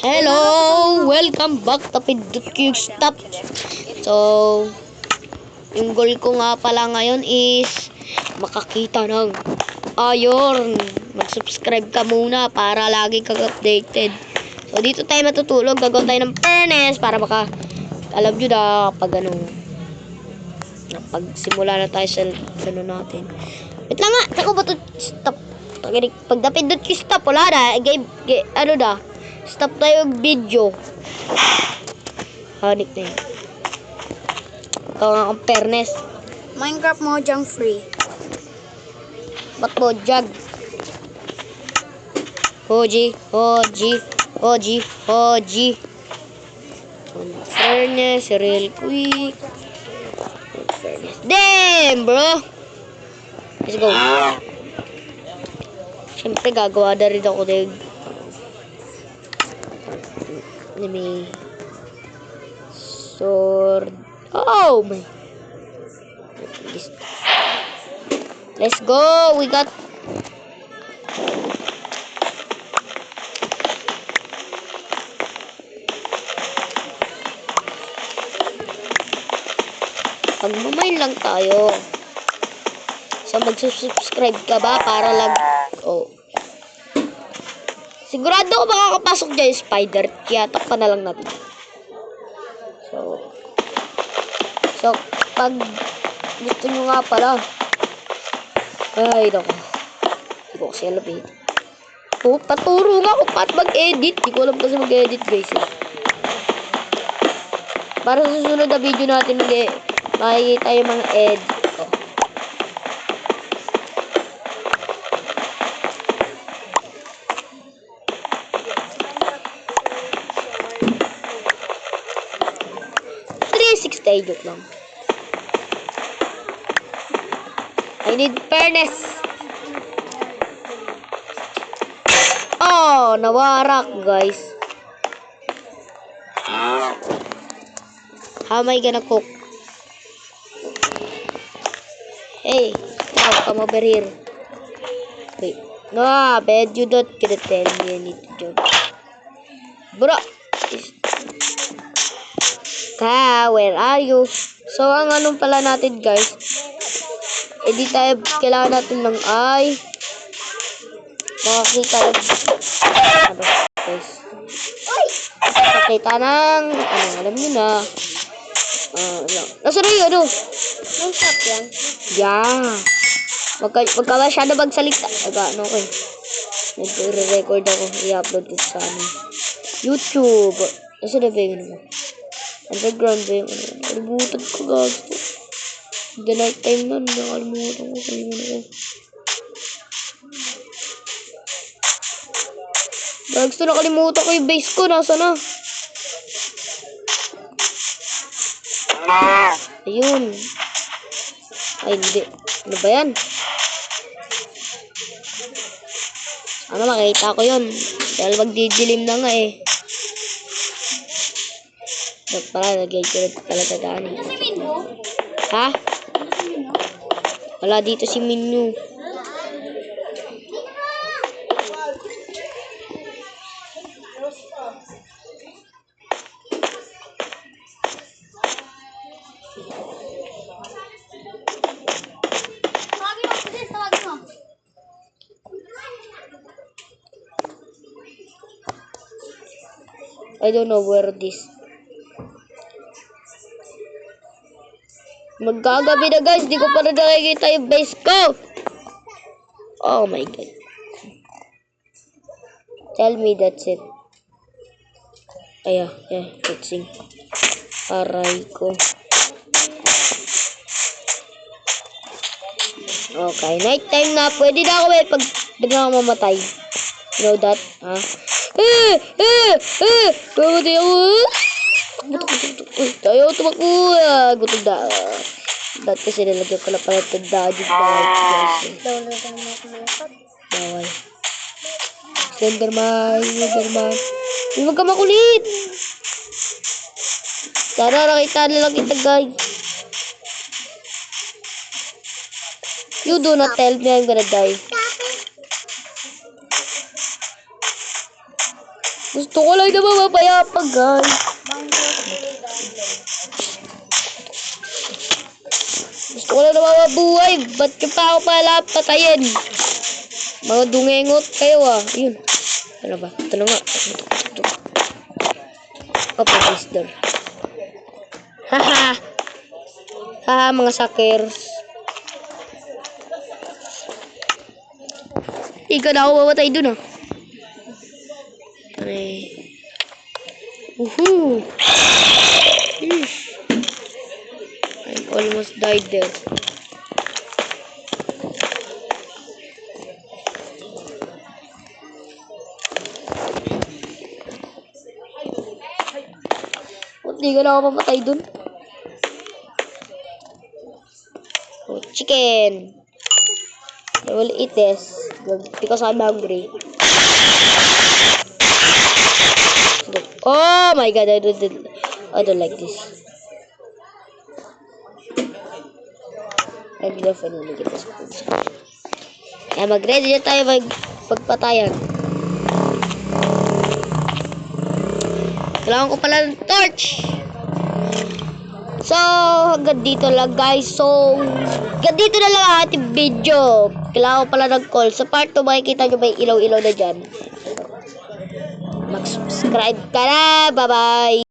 Hello! Welcome back to Pindot Stop. So, yung goal ko nga pala ngayon is makakita ng iron. Mag-subscribe ka muna para lagi kang updated. So, dito tayo matutulog. Gagawin tayo ng furnace para baka, alam nyo na, kapag simula na tayo sa ano natin. Wait lang nga, saan ko ba ito stop? Pag napindot yung stop, wala na. Ano na? Stop tayo yung video. Hanik na yun. Ito nga ang fairness. Minecraft Mojang free. Ba't Mojang? Hoji. Fairness, real quick. Fairness. Damn, bro! Let's go. Siyempre, gagawa na rin ako ng sword. Oh my. Let's go. We got pagmamain lang tayo. So mag-subscribe ka ba para lang sigurado ko makakapasok dyan yung spider. Kaya takpan na lang natin. So, pag gusto nyo nga pala. Ay, naku. Hindi ko kasi alam eh. Paturo nga kung paano mag-edit. Hindi ko alam kasi mag-edit, guys. Para sa susunod na video natin, makikita yung mga edit. 60 joke lang. I need fairness. Oh, nawarak, guys. How am I gonna cook? Hey, now come over here. Wait. No, I bet you not gonna tell me I need to jump. Bro. Where are you? So, ang anong pala natin, guys, di tayo, kailangan natin ng makakita ng guys. Makakita ng alam nyo na. Nasa na yun, Yung shop yan? Yeah. Magka masyado magsalita. Okay. Nag-record ako. I-upload ko sa YouTube. Nasa na ba yun mo? Underground ba yung kalimutan ko, gago. The night time nun, nakalimutan ko Gusto nakalimutan ko yung base ko, nasa na? Ayun. Ay, hindi. Ano ba yan? Ano, makita ko yun. Dahil magdidilim na nga eh. Para lagay ko rin talaga daan. Ha? Wala dito si Minyu. I don't know where this. Magkagabi na, guys. Di ko pa na nakikita yung base ko. Oh my god. Tell me that's it. Fixing. Aray ko. Okay, night time na. Pwede na ako pag bigla ako mamatay. You know that? Ha? Pwede ako. Tayo tumakbo. Gutom na. Dati kasi nilagyan ko na pala ito daddy guys. Bawal. Slenderman. Huwag ka makulit. Sana nakita nilang kita, guys. You do not tell me I'm gonna die. Gusto ko lang naman mapayapag, guys. Gusto ko lang naman mabuhay. Ba't nyo pa ako pala patayin? Mga dungengot kayo, ah. Yun. Ano ba? Ito na nga. Ito. Open this door. Haha. Haha, mga suckers. Ikaw na ako mamatay dun, ah. Okay. Woohoo! Ish. I almost died there. Ba't di ka na ako mamatay dun? Oh, chicken! I will eat this because I'm hungry. Oh my god, I don't like this. I need to finally get this food. Kaya mag-ready na tayo magpatayan. Kailangan ko pala ng torch. So, hanggang dito lang guys. So, hanggang dito na lang ang ating video. Kailangan ko pala ng call. Sa part 2, makikita nyo may ilaw-ilaw na dyan. Mag-subscribe ka na. Bye-bye.